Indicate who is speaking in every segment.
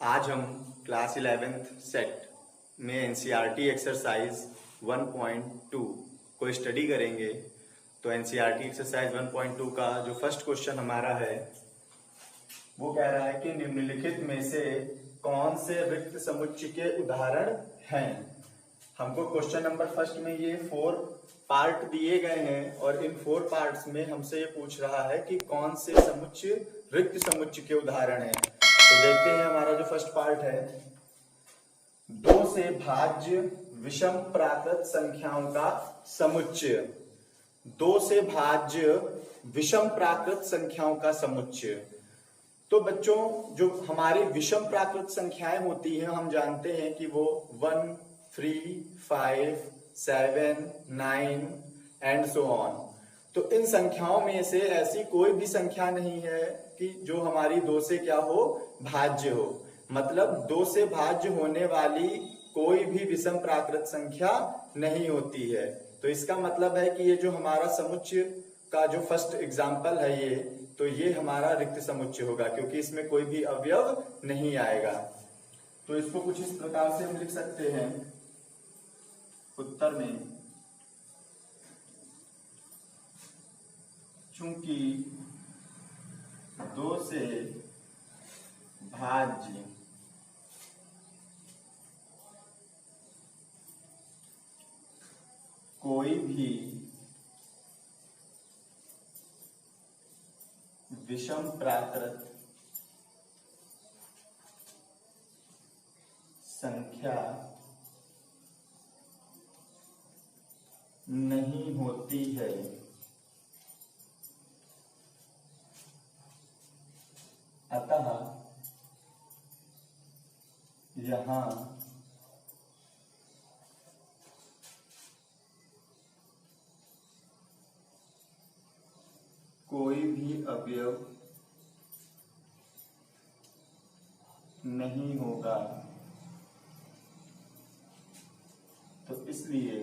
Speaker 1: आज हम class 11th set में एनसीईआरटी एक्सरसाइज 1.2 को स्टडी करेंगे। तो एनसीईआरटी एक्सरसाइज 1.2 का जो फर्स्ट क्वेश्चन हमारा है वो कह रहा है कि निम्नलिखित में से कौन से रिक्त समुच्चय के उदाहरण हैं। हमको क्वेश्चन नंबर फर्स्ट में ये 4 पार्ट दिए गए हैं और इन 4 पार्ट्स में हमसे ये पूछ रहा है कि कौन से समुच्चय रिक्त समुच्चय के उदाहरण हैं। तो देखते हैं हमारा जो फर्स्ट पार्ट है, 2 से भाज्य विषम प्राकृत संख्याओं का समुच्चय। 2 से भाज्य विषम प्राकृत संख्याओं का समुच्चय। तो बच्चों, जो हमारी विषम प्राकृत संख्याएं होती हैं हम जानते हैं कि वो 1, 3, 5, 7, 9 एंड सो ऑन। तो इन संख्याओं में से ऐसी कोई भी संख्या नहीं है कि जो हमारी 2 से क्या हो, भाज्य हो। मतलब 2 से भाज्य होने वाली कोई भी विषम प्राकृत संख्या नहीं होती है। तो इसका मतलब है कि ये जो हमारा समुच्चय का जो फर्स्ट एग्जाम्पल है ये हमारा रिक्त समुच्चय होगा, क्योंकि इसमें कोई भी अवयव नहीं आएगा। तो इसको कुछ इस प्रकार से हम लिख सकते हैं उत्तर में, चूंकि 2 से भाज्य कोई भी विषम प्राकृत संख्या नहीं होती है, अतः यहां कोई भी अवयव नहीं होगा। तो इसलिए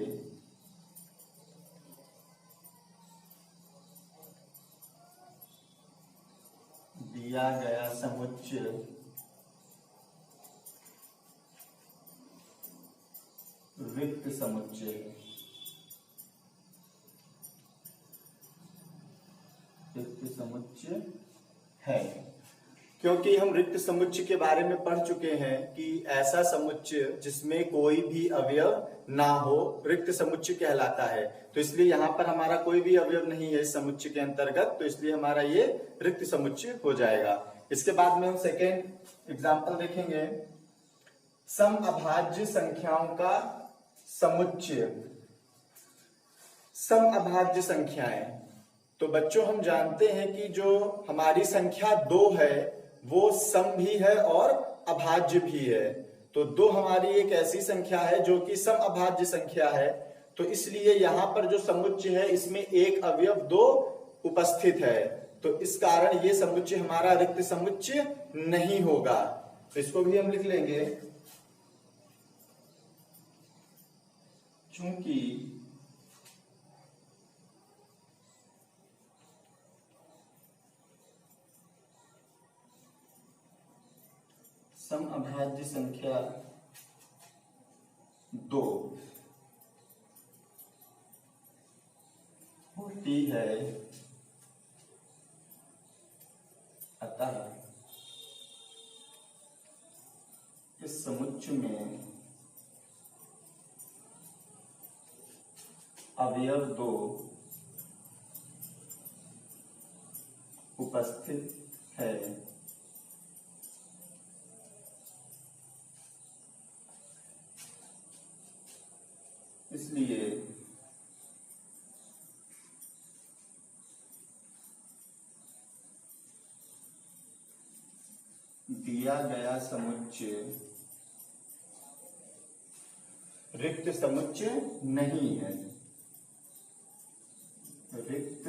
Speaker 1: दिया गया समुच्चय रिक्त समुच्चय है। क्योंकि हम रिक्त समुच्चय के बारे में पढ़ चुके हैं कि ऐसा समुच्चय जिसमें कोई भी अवयव ना हो रिक्त समुच्चय कहलाता है। तो इसलिए यहाँ पर हमारा कोई भी अवयव नहीं है इस समुच्चय के अंतर्गत, तो इसलिए हमारा ये रिक्त समुच्चय हो जाएगा। इसके बाद में हम सेकेंड एग्जाम्पल देखेंगे, सम अभाज्य संख्याओं का समुच्चय। सम अभाज्य संख्याएं, तो बच्चों हम जानते हैं कि जो हमारी संख्या 2 है वो सम भी है और अभाज्य भी है। तो 2 हमारी एक ऐसी संख्या है जो कि सम अभाज्य संख्या है। तो इसलिए यहां पर जो समुच्चय है इसमें एक अवयव 2 उपस्थित है। तो इस कारण ये समुच्चय हमारा रिक्त समुच्चय नहीं होगा। तो इसको भी हम लिख लेंगे, चूंकि सम अभाज्य संख्या 2 होती है, अतः इस समुच्चय में अवयव 2 उपस्थित है। इसलिए दिया गया समुच्चय रिक्त समुच्चय नहीं है। रिक्त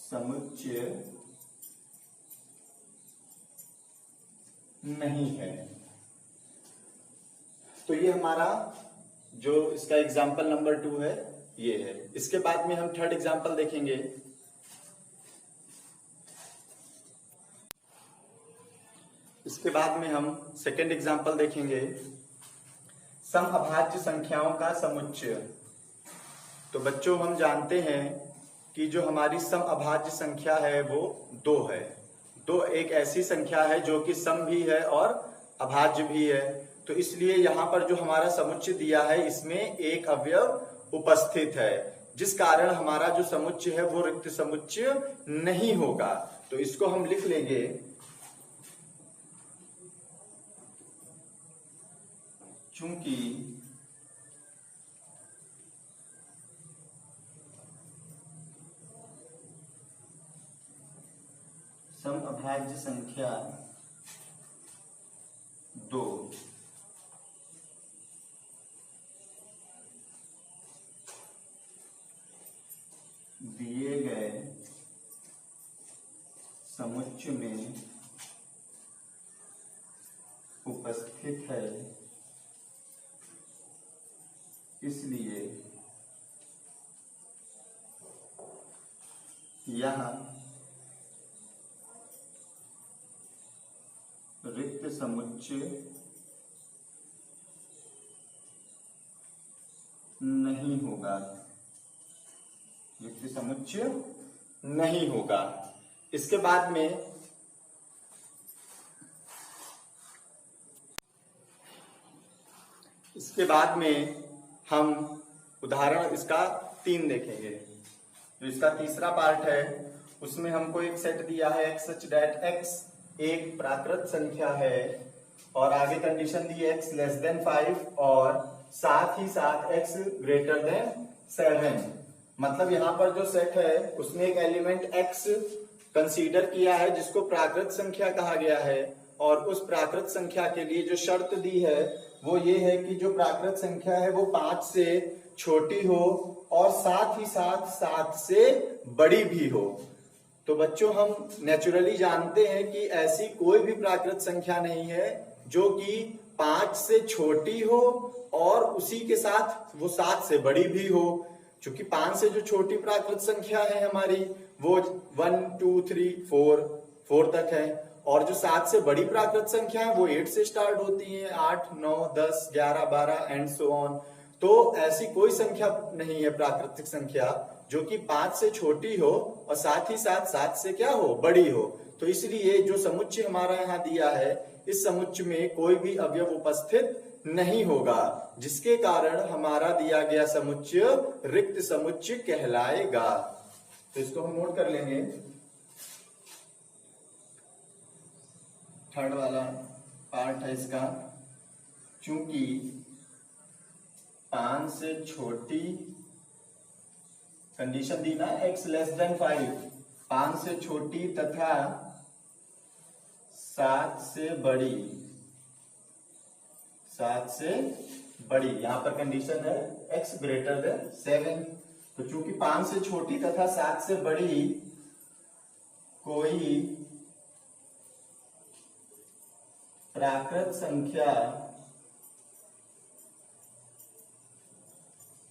Speaker 1: समुच्चय नहीं है। तो ये हमारा जो इसका एग्जाम्पल नंबर 2 है ये है। इसके बाद में हम थर्ड एग्जाम्पल देखेंगे। इसके बाद में हम सेकेंड एग्जाम्पल देखेंगे, समअभाज्य संख्याओं का समुच्चय। तो बच्चों हम जानते हैं कि जो हमारी समअभाज्य संख्या है वो 2 है। 2 एक ऐसी संख्या है जो कि सम भी है और अभाज्य भी है। तो इसलिए यहाँ पर जो हमारा समुच्चय दिया है इसमें एक अवयव उपस्थित है, जिस कारण हमारा जो समुच्चय है वो रिक्त समुच्चय नहीं होगा। तो इसको हम लिख लेंगे चूंकि समअभाज्य संख्या 2 दिए गए समुच्चय में उपस्थित है, इसलिए यह रिक्त समुच्चय नहीं होगा। रिक्त समुच्चय नहीं होगा। इसके बाद में हम उदाहरण इसका 3 देखेंगे। जो इसका तीसरा पार्ट है उसमें हमको एक सेट दिया है x such that x एक प्राकृत संख्या है और आगे कंडीशन दी है x लेस देन 5 और साथ ही साथ x ग्रेटर देन 7। मतलब यहाँ पर जो सेट है उसमें एक एलिमेंट x कंसीडर किया है जिसको प्राकृत संख्या कहा गया है, और उस प्राकृत संख्या के लिए जो शर्त दी है वो ये है कि जो प्राकृत संख्या है वो 5 से छोटी हो और साथ ही साथ 7 से बड़ी भी हो। तो बच्चों हम नेचुरली जानते हैं कि ऐसी कोई भी प्राकृत संख्या नहीं है जो कि 5 से छोटी हो और उसी के साथ वो 7 से बड़ी भी हो। क्योंकि 5 से जो छोटी प्राकृत संख्या है हमारी वो 1 2 3 4 तक है, और जो 7 से बड़ी प्राकृत संख्या है वो 8 से स्टार्ट होती है, 8 9 10 11 12 एंड सो ऑन। तो ऐसी कोई संख्या नहीं है प्राकृतिक संख्या जो कि 5 से छोटी हो और साथ ही साथ 7 से क्या हो, बड़ी हो। तो इसलिए जो समुच्चय हमारा यहाँ दिया है इस समुच्चय में कोई भी अवयव उपस्थित नहीं होगा, जिसके कारण हमारा दिया गया समुच्चय रिक्त समुच्चय कहलाएगा। तो इसको हम नोट कर लेंगे। थर्ड वाला पार्ट है इसका, चूंकि 5 से छोटी कंडीशन दी ना x लेस देन 5, 5 से छोटी तथा 7 से बड़ी, 7 से बड़ी, यहां पर कंडीशन है x ग्रेटर देन 7। तो चूंकि 5 से छोटी तथा 7 से बड़ी कोई प्राकृत संख्या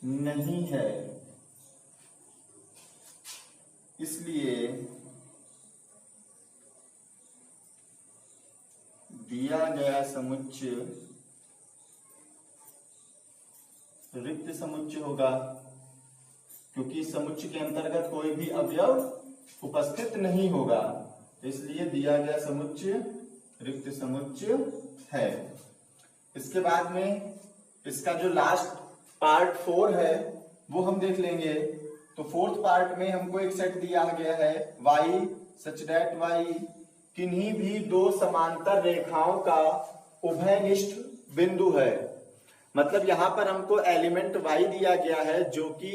Speaker 1: नहीं है, इसलिए दिया गया समुच्चय रिक्त समुच्चय होगा, क्योंकि इस समुच्चय के अंतर्गत कोई भी अवयव उपस्थित नहीं होगा, इसलिए दिया गया समुच्चय रिक्त समुच्चय है। इसके बाद में इसका जो लास्ट पार्ट 4 है वो हम देख लेंगे। तो 4th पार्ट में हमको एक सेट दिया गया है y सच दैट y किन्हीं भी 2 समांतर रेखाओं का उभयनिष्ठ बिंदु है। मतलब यहाँ पर हमको एलिमेंट y दिया गया है जो कि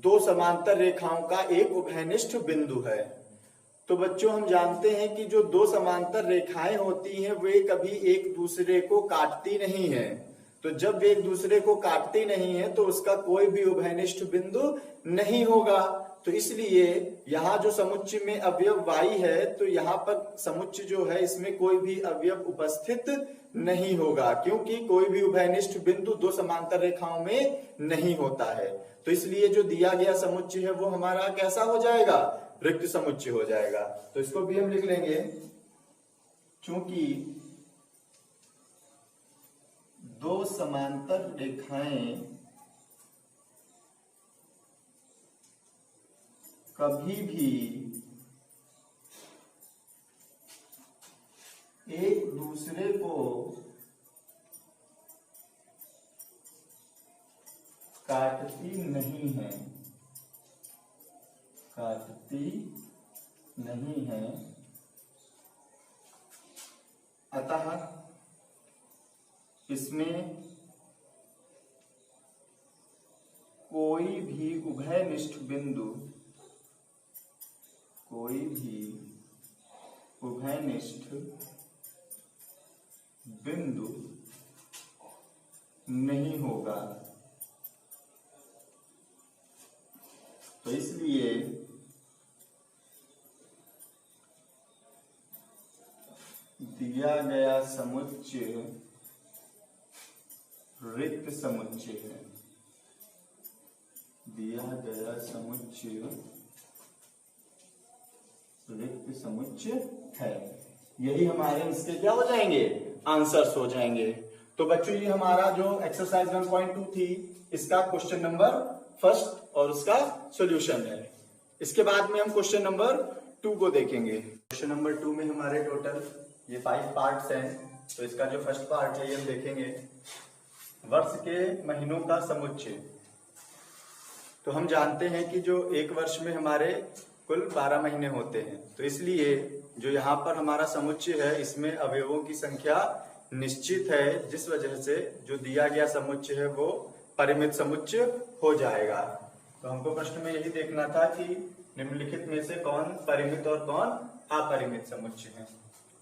Speaker 1: 2 समांतर रेखाओं का एक उभयनिष्ठ बिंदु है। तो बच्चों हम जानते हैं कि जो 2 समांतर रेखाएं होती हैं वे कभी एक दूसरे को काटती नहीं है। तो जब वे एक दूसरे को काटती नहीं है तो उसका कोई भी उभयनिष्ठ बिंदु नहीं होगा। तो इसलिए यहाँ जो समुच्चय में अवयव y है तो यहाँ पर समुच्चय जो है इसमें कोई भी अवयव उपस्थित नहीं होगा, क्योंकि कोई भी उभयनिष्ठ बिंदु 2 समांतर रेखाओं में नहीं होता है। तो इसलिए जो दिया गया समुच्चय है वो हमारा कैसा हो जाएगा, रिक्त समुच्चय हो जाएगा। तो इसको भी हम लिख लेंगे, चूंकि दो समांतर रेखाएं कभी भी एक दूसरे को काटती नहीं है, अतः इसमें कोई भी उभयनिष्ठ बिंदु नहीं होगा। तो इसलिए दिया गया समुच्चय रिक्त समुच्चय है, रिक्त समुच्चय है। यही हमारे इसके क्या हो जाएंगे, आंसर्स हो जाएंगे। तो बच्चों ये हमारा जो एक्सरसाइज 1.2 थी, इसका क्वेश्चन नंबर फर्स्ट और उसका सॉल्यूशन है। इसके बाद में हम क्वेश्चन नंबर 2 को देखेंगे। क्वेश्चन नंबर 2 में हमारे टोटल ये 5 पार्ट्स हैं। तो इसका जो फर्स्ट पार्ट है ये हम देखेंगे, वर्ष के महीनों का समुच्चय। तो हम जानते हैं कि जो एक वर्ष में हमारे कुल 12 महीने होते हैं, तो इसलिए जो यहाँ पर हमारा समुच्चय है इसमें अवयवों की संख्या निश्चित है, जिस वजह से जो दिया गया समुच्चय है वो परिमित समुच्चय हो जाएगा। तो हमको प्रश्न में यही देखना था कि निम्नलिखित में से कौन परिमित और कौन अपरिमित समुच्चय है।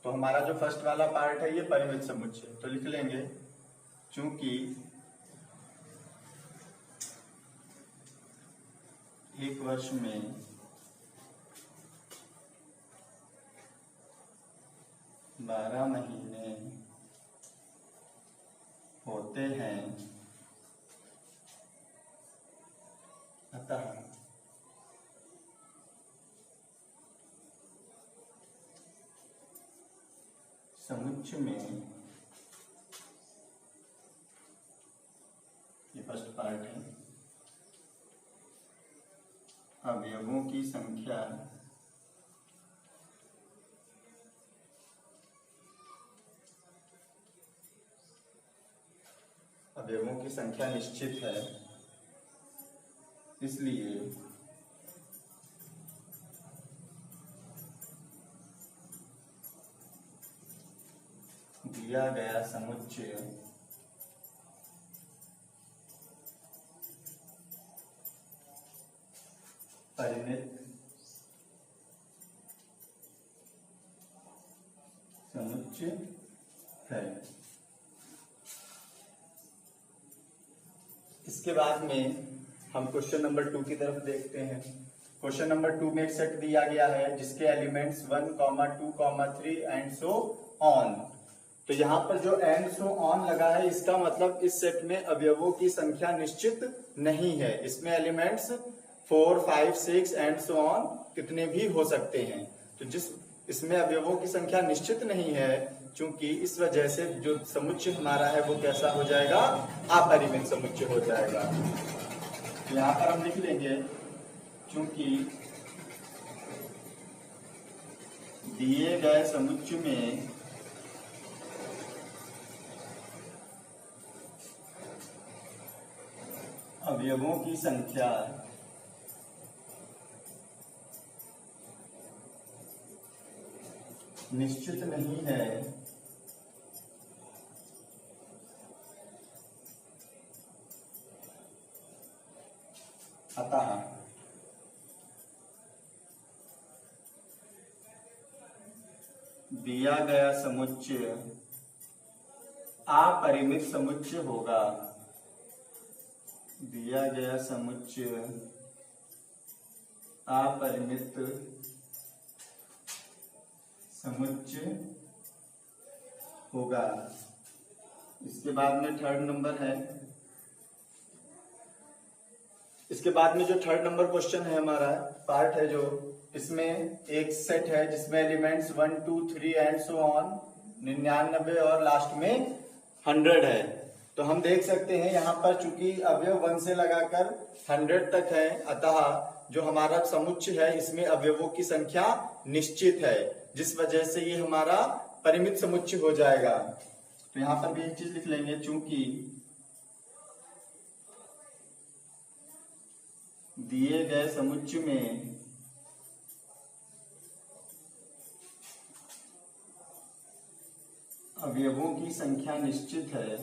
Speaker 1: तो हमारा जो फर्स्ट वाला पार्ट है ये परिमित समुच्चय। तो लिख लेंगे, चूंकि एक वर्ष में 12 महीने होते हैं, अतः समुच्चय में, ये फर्स्ट पार्ट है, अवयवों की संख्या निश्चित है, इसलिए दिया गया समुच्चय परिमित समुच्चय है। इसके बाद में हम क्वेश्चन नंबर 2 की तरफ देखते हैं। क्वेश्चन नंबर 2 में एक सेट दिया गया है जिसके एलिमेंट्स 1, 2, 3 एंड सो ऑन। तो यहाँ पर जो एंड सो ऑन लगा है इसका मतलब इस सेट में अवयवों की संख्या निश्चित नहीं है। इसमें एलिमेंट्स 4, 5, 6 एंड सो ऑन कितने भी हो सकते हैं। तो जिस इसमें अवयवों की संख्या निश्चित नहीं है, चूंकि इस वजह से जो समुच्चय हमारा है वो कैसा हो जाएगा, अपरिमित समुच्चय हो जाएगा। तो यहाँ पर हम लिख लेंगे, चूंकि दिए गए समुच्चय में अवयवों की संख्या निश्चित नहीं है, अतः दिया गया समुच्चय अपरिमित समुच्चय होगा। दिया गया समुच्चय अपरिमित समुच्चय होगा। इसके बाद में थर्ड नंबर है। इसके बाद में जो थर्ड नंबर क्वेश्चन है हमारा पार्ट है, जो इसमें एक सेट है जिसमें एलिमेंट्स 1, 2, 3 एंड सो ऑन 99 और लास्ट में 100 है। तो हम देख सकते हैं यहाँ पर चूंकि अवयव 1 से लगाकर 100 तक है, अतः जो हमारा समुच्चय है इसमें अवयवों की संख्या निश्चित है, जिस वजह से ये हमारा परिमित समुच्चय हो जाएगा। तो यहाँ पर भी एक चीज लिख लेंगे, चूंकि दिए गए समुच्चय में अवयवों की संख्या निश्चित है,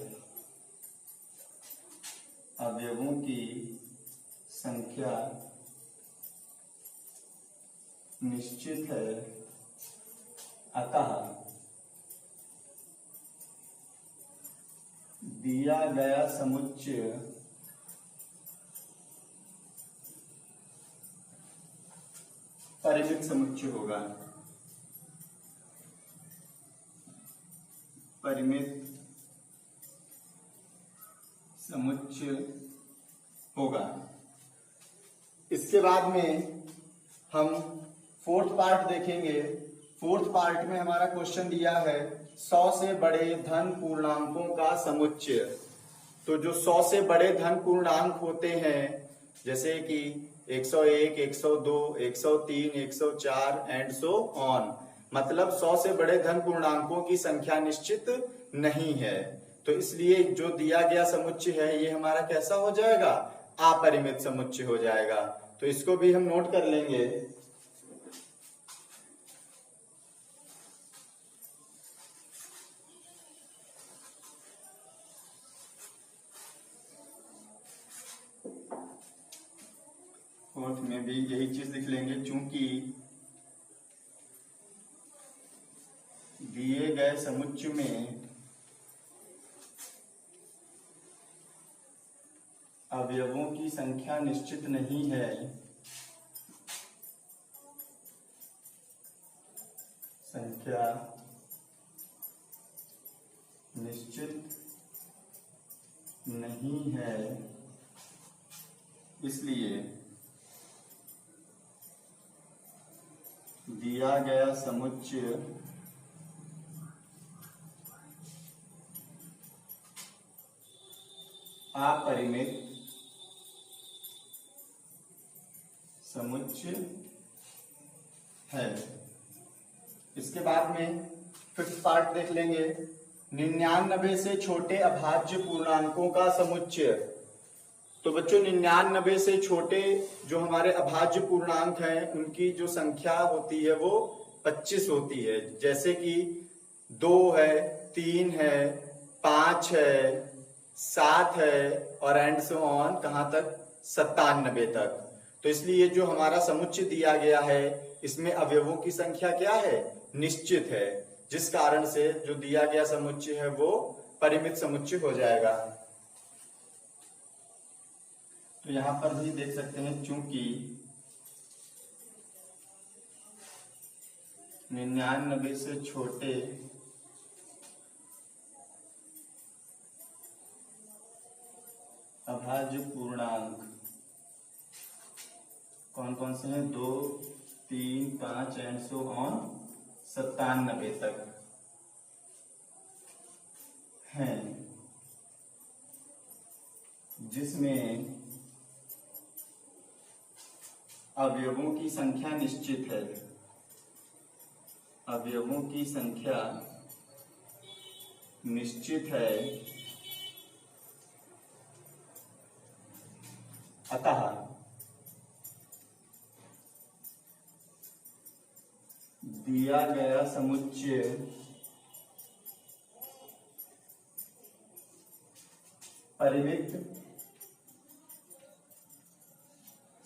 Speaker 1: अवयवों की संख्या निश्चित है, अतः दिया गया समुच्चय परिमित समुच्चय होगा। परिमित समुच्चय होगा। इसके बाद में हम फोर्थ पार्ट देखेंगे। फोर्थ पार्ट में हमारा क्वेश्चन दिया है 100 से बड़े धन पूर्णांकों का समुच्चय। तो जो 100 से बड़े धन पूर्णांक होते हैं, जैसे कि 101, 102, 103, 104 एंड सो ऑन, मतलब 100 से बड़े धन पूर्णांकों की संख्या निश्चित नहीं है। तो इसलिए जो दिया गया समुच्चय है ये हमारा कैसा हो जाएगा? अपरिमित समुच्चय हो जाएगा। तो इसको भी हम नोट कर लेंगे। फोर्थ में भी यही चीज लिख लेंगे, चूंकि दिए गए समुच्चय में अवयवों की संख्या निश्चित नहीं है, संख्या निश्चित नहीं है, इसलिए दिया गया समुच्चय अपरिमित समुच्चय है। इसके बाद में फिफ्थ पार्ट देख लेंगे, 99 से छोटे अभाज्य पूर्णांकों का समुच्चय। तो बच्चों 99 से छोटे जो हमारे अभाज्य पूर्णांक हैं उनकी जो संख्या होती है वो 25 होती है, जैसे कि 2 है, 3 है, 5 है, 7 है और एंड सो ऑन कहां तक? 97 तक। तो इसलिए जो हमारा समुच्चय दिया गया है इसमें अवयवों की संख्या क्या है? निश्चित है, जिस कारण से जो दिया गया समुच्चय है वो परिमित समुच्चय हो जाएगा। तो यहां पर भी देख सकते हैं, चूंकि 99 से छोटे अभाज्य पूर्णांक कौन कौन से हैं? 2, 3, 5 एंड सो ऑन 97 तक हैं, जिसमें अवयवों की संख्या निश्चित है, अवयवों की संख्या निश्चित है, अतः दिया गया समुच्चय परिमित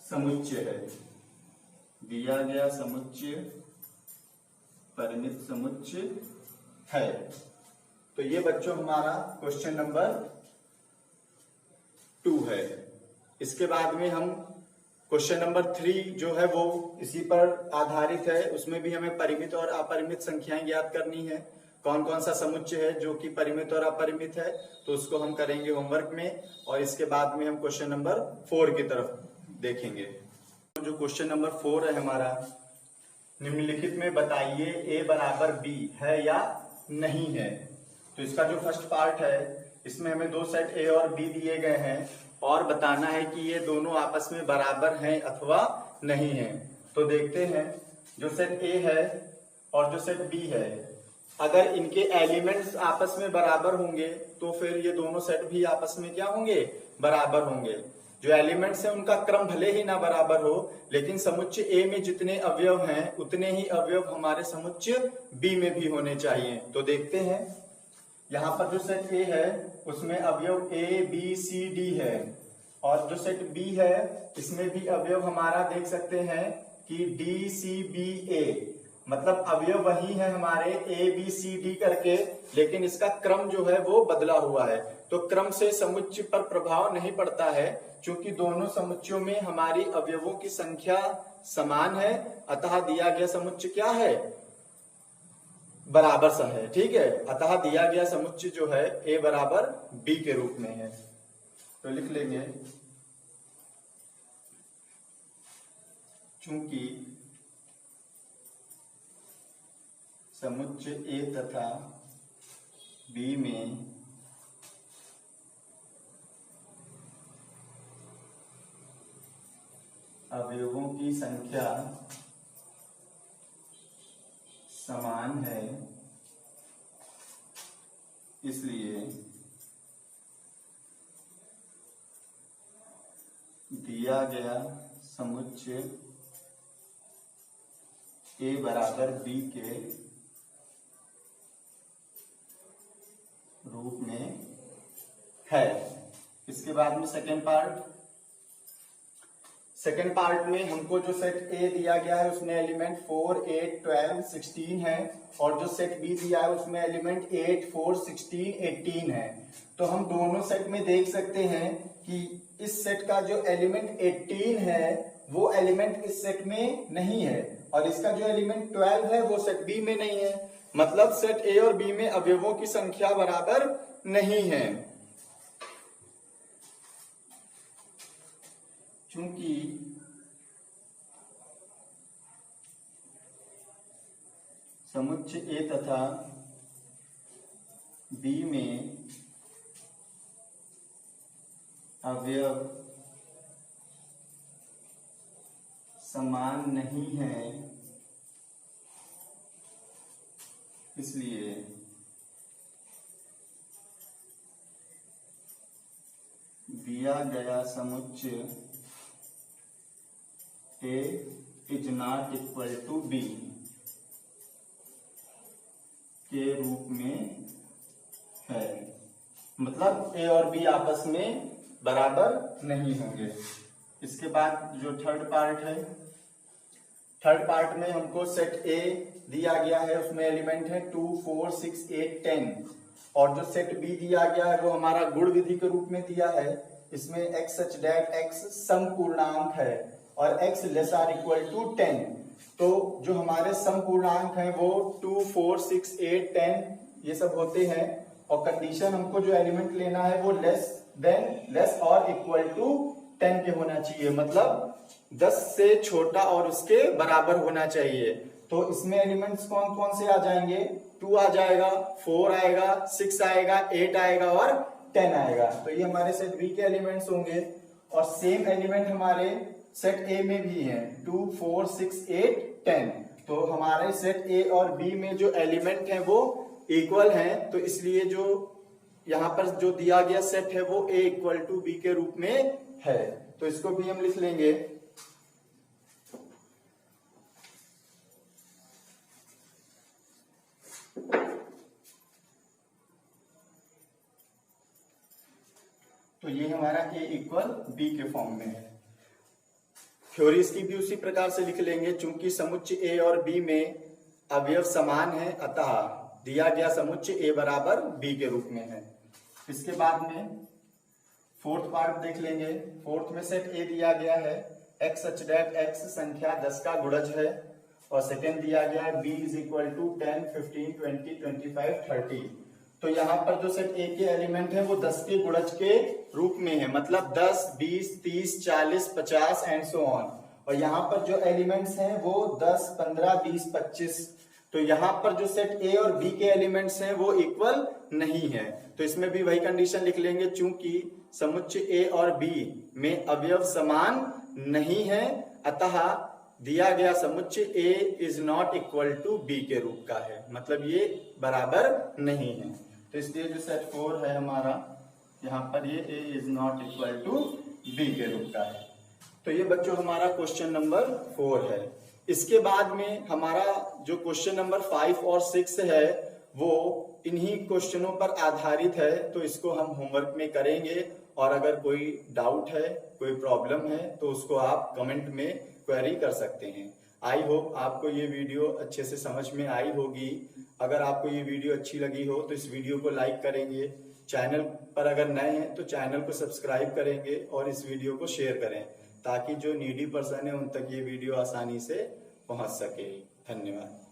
Speaker 1: समुच्चय है। दिया गया समुच्चय परिमित समुच्चय है। तो ये बच्चों हमारा क्वेश्चन नंबर 2 है। इसके बाद में हम क्वेश्चन नंबर 3 जो है वो इसी पर आधारित है। उसमें भी हमें परिमित और अपरिमित संख्याएं ज्ञात करनी है। कौन कौन सा समुच्चय है जो कि परिमित और अपरिमित है, तो उसको हम करेंगे होमवर्क में। और इसके बाद में हम क्वेश्चन नंबर 4 की तरफ देखेंगे। जो क्वेश्चन नंबर 4 है हमारा, निम्नलिखित में बताइए a बराबर b है या नहीं है। तो इसका जो फर्स्ट पार्ट है, इसमें हमें दो सेट ए और बी दिए गए हैं और बताना है कि ये दोनों आपस में बराबर हैं अथवा नहीं है। तो देखते हैं, जो सेट ए है और जो सेट बी है, अगर इनके एलिमेंट्स आपस में बराबर होंगे तो फिर ये दोनों सेट भी आपस में क्या होंगे, बराबर होंगे। जो एलिमेंट्स हैं उनका क्रम भले ही ना बराबर हो, लेकिन समुच्चय ए में जितने अवयव हैं उतने ही अवयव हमारे समुच्चय बी में भी होने चाहिए। तो देखते हैं, यहाँ पर जो सेट ए है उसमें अवयव ए बी सी डी है, और जो सेट बी है इसमें भी अवयव हमारा देख सकते हैं कि डी सी बी ए, मतलब अवयव वही है हमारे ए बी सी डी करके, लेकिन इसका क्रम जो है वो बदला हुआ है। तो क्रम से समुच्चय पर प्रभाव नहीं पड़ता है, क्योंकि दोनों समुच्चयों में हमारी अवयवों की संख्या समान है, अतः दिया गया समुच्चय क्या है, बराबर सा है। ठीक है, अतः दिया गया समुच्चय जो है ए बराबर बी के रूप में है। तो लिख लेंगे, चूंकि समुच्चय ए तथा बी में अवयवों की संख्या समान है, इसलिए दिया गया समुच्चय ए बराबर बी के रूप में है। इसके बाद में सेकेंड पार्ट में हमको जो सेट ए दिया गया है उसमें एलिमेंट 4, 8, 12, 16 है, और जो सेट बी दिया है उसमें एलिमेंट 8, 4, 16, 18 है। तो हम दोनों सेट में देख सकते हैं कि इस सेट का जो एलिमेंट 18 है वो एलिमेंट इस सेट में नहीं है, और इसका जो एलिमेंट 12 है वो सेट बी में नहीं है। मतलब सेट ए और बी में अवयवों की संख्या बराबर नहीं है। क्योंकि समुच्चय ए तथा बी में अवयव समान नहीं है, इसलिए दिया गया समुच्चय A is not equal to B के रूप में है। मतलब A और B आपस में बराबर नहीं होंगे। इसके बाद जो थर्ड पार्ट में हमको सेट A दिया गया है, उसमें एलिमेंट है 2, 4, 6, 8, 10, और जो सेट B दिया गया है वो हमारा गुण विधि के रूप में दिया है। इसमें x such that x सम पूर्णांक है और x less or equal to 10। तो जो हमारे सम पूर्णांक हैं वो 2, 4, 6, 8, 10 ये सब होते हैं, और कंडीशन हमको जो एलिमेंट लेना है वो लेस और इक्वल टू 10 के होना चाहिए, मतलब 10 से छोटा और उसके बराबर होना चाहिए। तो इसमें एलिमेंट्स कौन कौन से आ जाएंगे, 2 आ जाएगा, 4 आएगा, 6 आएगा, 8 आएगा और 10 आएगा। तो ये हमारे सेट बी के एलिमेंट्स होंगे, और सेम एलिमेंट हमारे सेट ए में भी है 2, 4, 6, 8, 10। तो हमारे सेट ए और बी में जो एलिमेंट हैं वो इक्वल हैं, तो इसलिए जो यहाँ पर जो दिया गया सेट है वो ए इक्वल टू बी के रूप में है। तो इसको भी हम लिख लेंगे, तो ये हमारा ए इक्वल बी के फॉर्म में है। थ्योरी इसकी भी उसी प्रकार से लिख लेंगे, चूंकि समुच्चय ए और बी में अवयव समान है, अतः दिया गया समुच्चय ए बराबर बी के रूप में है। इसके बाद में फोर्थ पार्ट देख लेंगे। फोर्थ में सेट ए दिया गया है x सच दैट x संख्या 10 का गुणज है, और सेकेंड दिया गया है b इज इक्वल टू 10, 15, 20, 25, 30। तो यहाँ पर जो सेट ए के एलिमेंट है वो 10 के गुणज के रूप में है, मतलब 10, 20, 30, 40, 50 एंड सो ऑन। और यहाँ पर जो एलिमेंट्स हैं वो 10, 15, 20, 25। तो यहाँ पर जो सेट ए और बी के एलिमेंट्स हैं वो इक्वल नहीं है, तो इसमें भी वही कंडीशन लिख लेंगे, चूंकि समुच्चय ए और बी में अवयव समान नहीं है, अतः दिया गया समुच्चय A is not equal to B के रूप का है, मतलब ये बराबर नहीं है। तो इसलिए जो सेट 4 है हमारा, यहाँ पर ये A is not equal to B के रूप का है। तो ये बच्चों हमारा क्वेश्चन नंबर 4 है। इसके बाद में हमारा जो क्वेश्चन नंबर 5 और 6 है वो इन्हीं क्वेश्चनों पर आधारित है, तो इसको हम होमवर्क में करेंगे, और अगर कोई डाउट है, कोई प्रॉब्लम है, तो उसको आप कमेंट में क्वेरी कर सकते हैं। आई होप आपको ये वीडियो अच्छे से समझ में आई होगी। अगर आपको ये वीडियो अच्छी लगी हो तो इस वीडियो को लाइक करेंगे, चैनल पर अगर नए हैं तो चैनल को सब्सक्राइब करेंगे और इस वीडियो को शेयर करें, ताकि जो नीडी पर्सन है उन तक ये वीडियो आसानी से पहुंच सके। धन्यवाद।